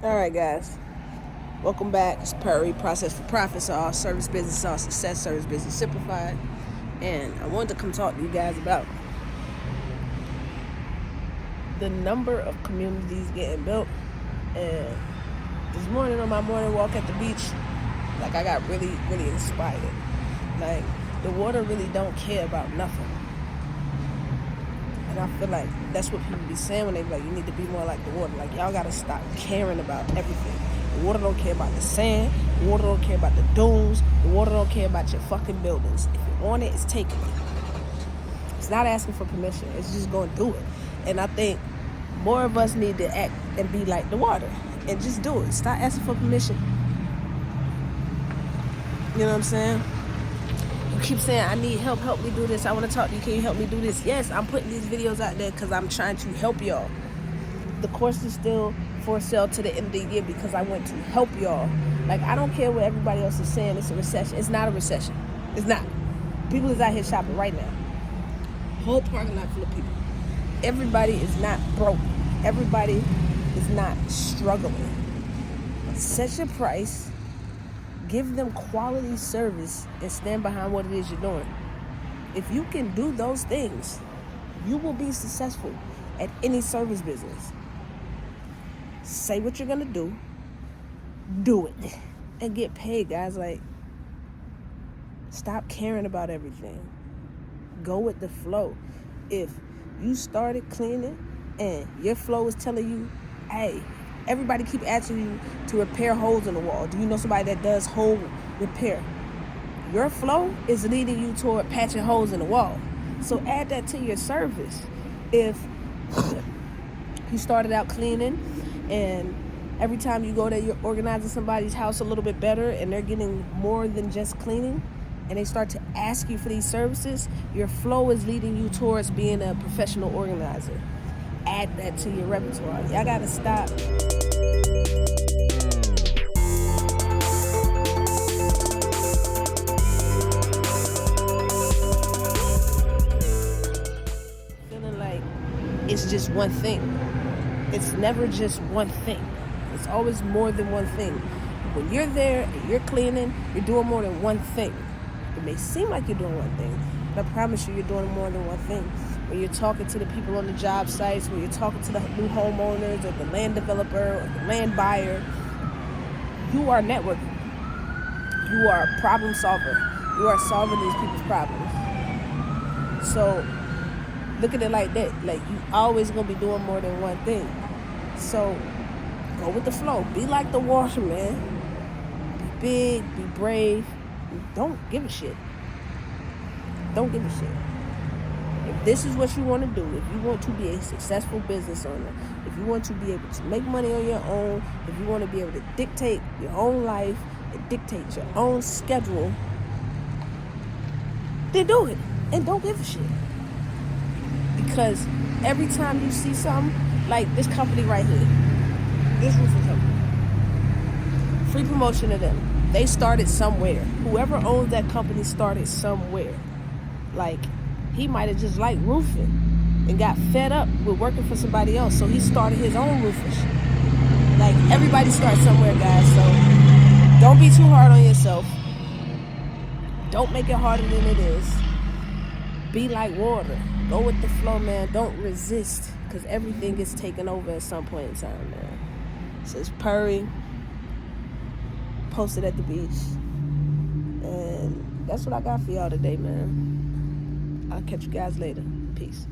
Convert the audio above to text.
All right, guys. Welcome back. It's Perry, Process for Profits, all service business, all success, service business simplified. And I wanted to come talk to you guys about the number of communities getting built. And this morning on my morning walk at the beach, I got really, really inspired. The water really don't care about nothing. And I feel like that's what people be saying when they be like, you need to be more like the water. Y'all got to stop caring about everything. The water don't care about the sand. The water don't care about the dunes. The water don't care about your fucking buildings. If you want it, it's taking it. It's not asking for permission. It's just going to do it. And I think more of us need to act and be like the water. And just do it. Stop asking for permission. You know what I'm saying? You keep saying, I need help me do this. I want to talk to you. Can you help me do this? Yes, I'm putting these videos out there because I'm trying to help y'all. The course is still for sale to the end of the year because I want to help y'all. I don't care what everybody else is saying. It's a recession. It's not a recession. It's not. People is out here shopping right now. Whole parking lot full of people. Everybody is not broke. Everybody is not struggling. Set your price. Give them quality service and stand behind what it is you're doing. If you can do those things, you will be successful at any service business. Say what you're going to do it, and get paid, guys. Stop caring about everything. Go with the flow. If you started cleaning and your flow is telling you, hey, everybody keep asking you to repair holes in the wall. Do you know somebody that does hole repair? Your flow is leading you toward patching holes in the wall. So add that to your service. If you started out cleaning and every time you go there, you're organizing somebody's house a little bit better and they're getting more than just cleaning and they start to ask you for these services, your flow is leading you towards being a professional organizer. Add that to your repertoire. Y'all gotta stop. Feeling like it's just one thing. It's never just one thing. It's always more than one thing. When you're there and you're cleaning, you're doing more than one thing. It may seem like you're doing one thing, but I promise you're doing more than one thing. When you're talking to the people on the job sites, when you're talking to the new homeowners or the land developer or the land buyer, you are networking. You are a problem solver. You are solving these people's problems. So look at it like that. You always gonna be doing more than one thing. So go with the flow. Be like the water, man. Be big, be brave. Don't give a shit. Don't give a shit. If this is what you want to do, if you want to be a successful business owner, if you want to be able to make money on your own, if you want to be able to dictate your own life and dictate your own schedule, then do it. And don't give a shit. Because every time you see something, like this company right here, this roofing company, free promotion to them. They started somewhere. Whoever owns that company started somewhere. He might have just liked roofing and got fed up with working for somebody else, so he started his own roofing shit. Everybody starts somewhere, guys, so don't be too hard on yourself. Don't make it harder than it is. Be like water. Go with the flow, man. Don't resist, because everything gets taken over at some point in time, man. So it's Perry, posted at the beach, and that's what I got for y'all today, man. I'll catch you guys later. Peace.